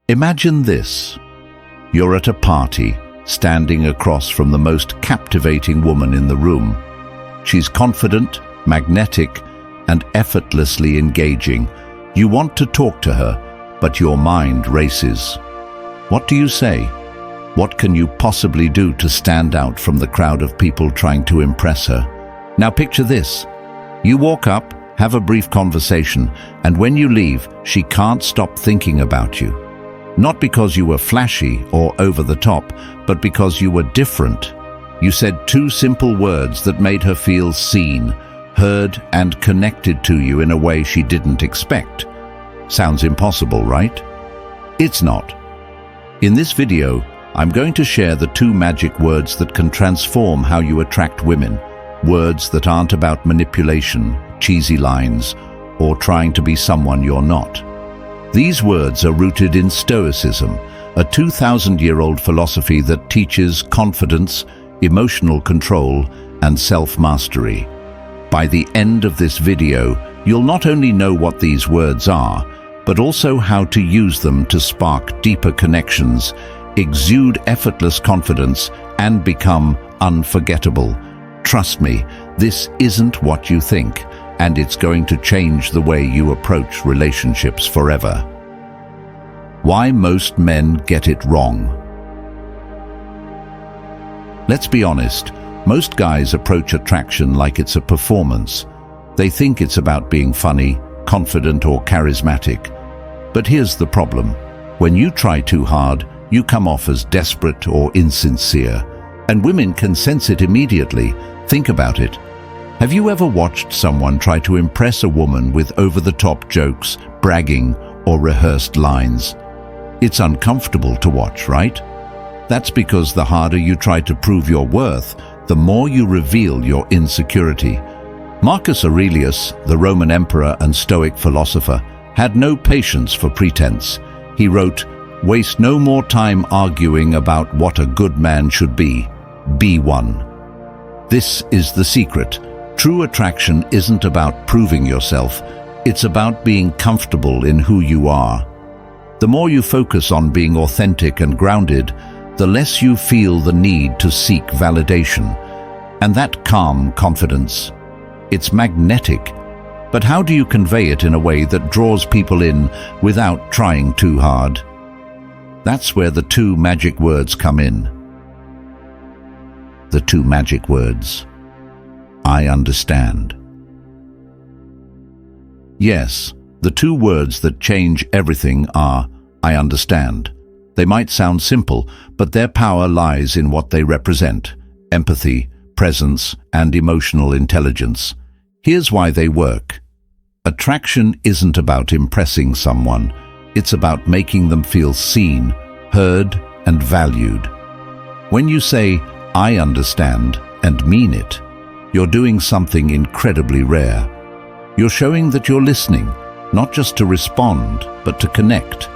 Imagine this. You're at a party, standing across from the most captivating woman in the room. She's confident, magnetic, and effortlessly engaging. You want to talk to her, but your mind races. What do you say? What can you possibly do to stand out from the crowd of people trying to impress her? Now picture this. You walk up, have a brief conversation, and when you leave, she can't stop thinking about you. Not because you were flashy or over the top, but because you were different. You said two simple words that made her feel seen, heard, and connected to you in a way she didn't expect. Sounds impossible, right? It's not. In this video, I'm going to share the two magic words that can transform how you attract women. Words that aren't about manipulation, cheesy lines, or trying to be someone you're not. These words are rooted in Stoicism, a 2,000-year-old philosophy that teaches confidence, emotional control, and self-mastery. By the end of this video, you'll not only know what these words are, but also how to use them to spark deeper connections, exude effortless confidence, and become unforgettable. Trust me, this isn't what you think, and it's going to change the way you approach relationships forever. Why most men get it wrong. Let's be honest, most guys approach attraction like it's a performance. They think it's about being funny, confident, or charismatic. But here's the problem. When you try too hard, you come off as desperate or insincere, and women can sense it immediately. Think about it. Have you ever watched someone try to impress a woman with over-the-top jokes, bragging, or rehearsed lines? It's uncomfortable to watch, right? That's because the harder you try to prove your worth, the more you reveal your insecurity. Marcus Aurelius, the Roman emperor and Stoic philosopher, had no patience for pretense. He wrote, "Waste no more time arguing about what a good man should be. Be one." This is the secret. True attraction isn't about proving yourself. It's about being comfortable in who you are. The more you focus on being authentic and grounded, the less you feel the need to seek validation. And that calm confidence, it's magnetic. But how do you convey it in a way that draws people in without trying too hard? That's where the two magic words come in. The two magic words. I understand. Yes, the two words that change everything are, I understand. They might sound simple, but their power lies in what they represent: empathy, presence, and emotional intelligence. Here's why they work. Attraction isn't about impressing someone. It's about making them feel seen, heard, and valued. When you say, I understand, and mean it, you're doing something incredibly rare. You're showing that you're listening, not just to respond, but to connect.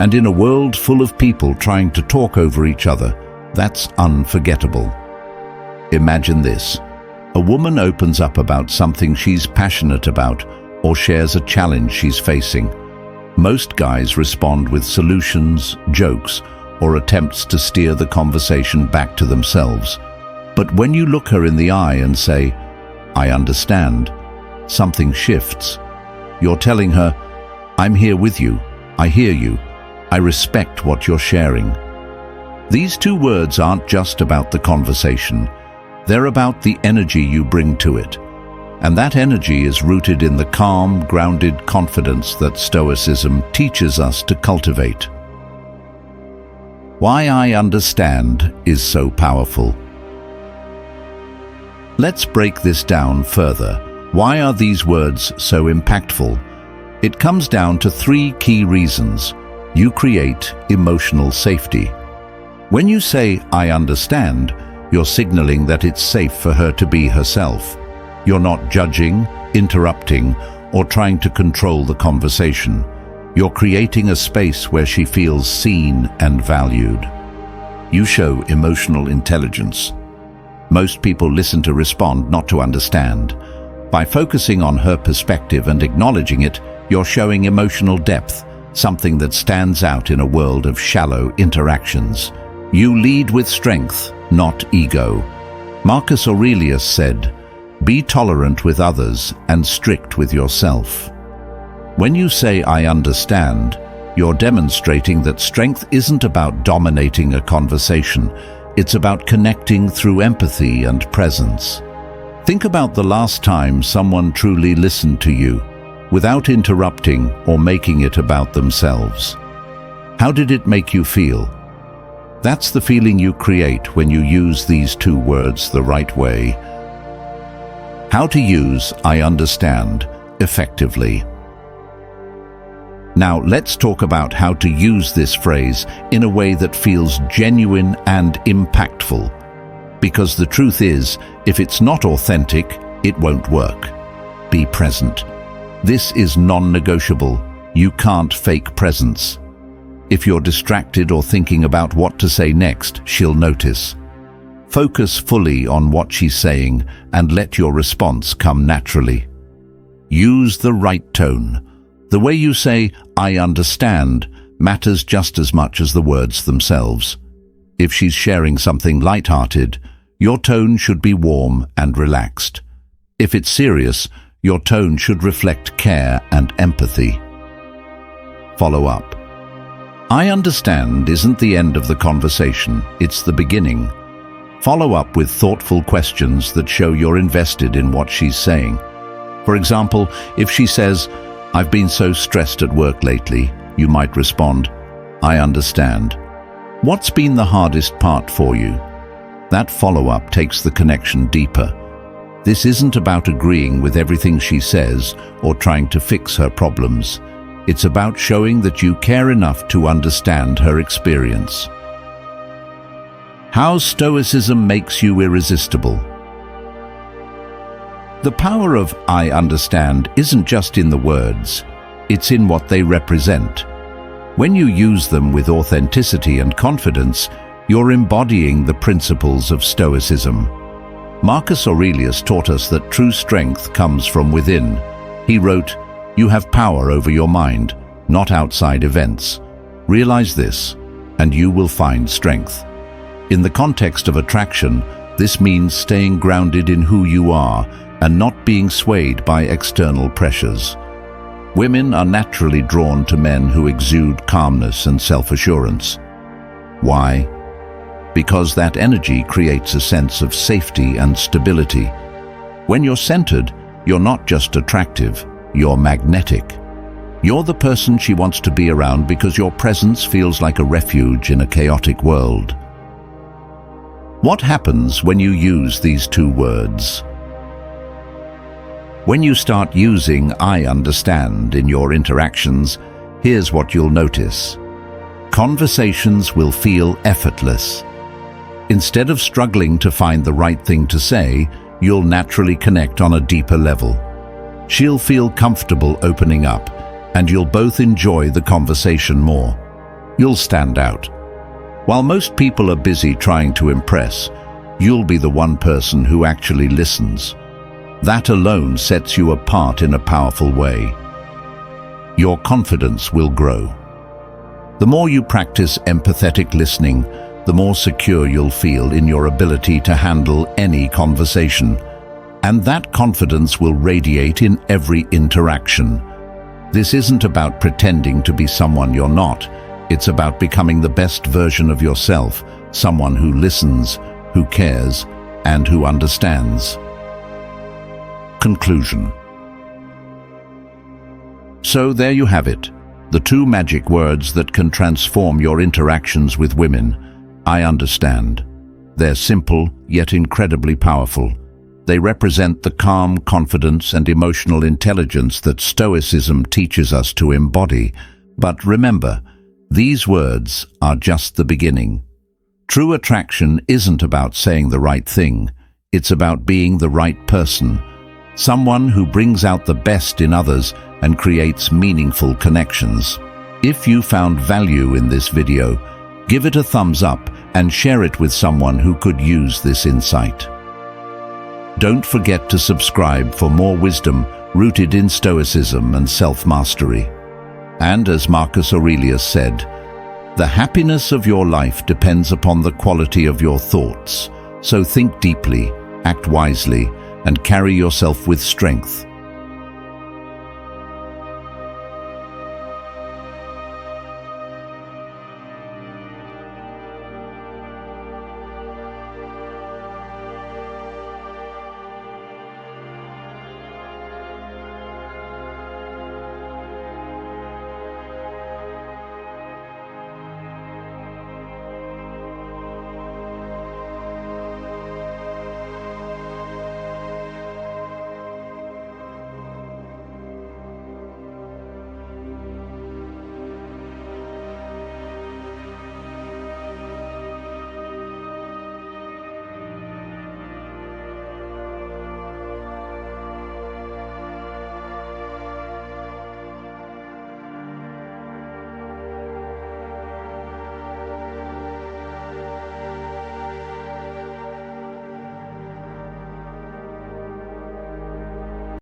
And in a world full of people trying to talk over each other, that's unforgettable. Imagine this. A woman opens up about something she's passionate about or shares a challenge she's facing. Most guys respond with solutions, jokes, or attempts to steer the conversation back to themselves. But when you look her in the eye and say, I understand, something shifts. You're telling her, I'm here with you, I hear you, I respect what you're sharing. These two words aren't just about the conversation. They're about the energy you bring to it. And that energy is rooted in the calm, grounded confidence that Stoicism teaches us to cultivate. Why I understand is so powerful. Let's break this down further. Why are these words so impactful? It comes down to three key reasons. You create emotional safety. When you say, I understand, you're signaling that it's safe for her to be herself. You're not judging, interrupting, or trying to control the conversation. You're creating a space where she feels seen and valued. You show emotional intelligence. Most people listen to respond, not to understand. By focusing on her perspective and acknowledging it, you're showing emotional depth. something that stands out in a world of shallow interactions. You lead with strength, not ego. Marcus Aurelius said, "Be tolerant with others and strict with yourself." When you say, "I understand," you're demonstrating that strength isn't about dominating a conversation. It's about connecting through empathy and presence. Think about the last time someone truly listened to you, without interrupting or making it about themselves. How did it make you feel? That's the feeling you create when you use these two words the right way. How to use "I understand" effectively. Now let's talk about how to use this phrase in a way that feels genuine and impactful. Because the truth is, if it's not authentic, it won't work. Be present. This is non-negotiable. You can't fake presence. If you're distracted or thinking about what to say next, she'll notice. Focus fully on what she's saying and let your response come naturally. Use the right tone. The way you say, "I understand," matters just as much as the words themselves. If she's sharing something light-hearted, your tone should be warm and relaxed. If it's serious, your tone should reflect care and empathy. Follow up. "I understand" isn't the end of the conversation, it's the beginning. Follow up with thoughtful questions that show you're invested in what she's saying. For example, if she says, "I've been so stressed at work lately," you might respond, "I understand. What's been the hardest part for you?" That follow-up takes the connection deeper. This isn't about agreeing with everything she says or trying to fix her problems. It's about showing that you care enough to understand her experience. How Stoicism makes you irresistible. The power of "I understand" isn't just in the words, it's in what they represent. When you use them with authenticity and confidence, you're embodying the principles of Stoicism. Marcus Aurelius taught us that true strength comes from within. He wrote, "You have power over your mind, not outside events. Realize this, and you will find strength." In the context of attraction, this means staying grounded in who you are and not being swayed by external pressures. Women are naturally drawn to men who exude calmness and self-assurance. Why? Because that energy creates a sense of safety and stability. When you're centered, you're not just attractive, you're magnetic. You're the person she wants to be around because your presence feels like a refuge in a chaotic world. What happens when you use these two words? When you start using "I understand" in your interactions, here's what you'll notice. Conversations will feel effortless. Instead of struggling to find the right thing to say, you'll naturally connect on a deeper level. She'll feel comfortable opening up, and you'll both enjoy the conversation more. You'll stand out. While most people are busy trying to impress, you'll be the one person who actually listens. That alone sets you apart in a powerful way. Your confidence will grow. The more you practice empathetic listening, the more secure you'll feel in your ability to handle any conversation. And that confidence will radiate in every interaction. This isn't about pretending to be someone you're not. It's about becoming the best version of yourself, someone who listens, who cares, and who understands. Conclusion. So there you have it, the two magic words that can transform your interactions with women. I understand. They're simple, yet incredibly powerful. They represent the calm confidence and emotional intelligence that Stoicism teaches us to embody. But remember, these words are just the beginning. True attraction isn't about saying the right thing. It's about being the right person. Someone who brings out the best in others and creates meaningful connections. If you found value in this video, give it a thumbs up and share it with someone who could use this insight. Don't forget to subscribe for more wisdom rooted in Stoicism and self-mastery. And as Marcus Aurelius said, "The happiness of your life depends upon the quality of your thoughts. So think deeply, act wisely, and carry yourself with strength."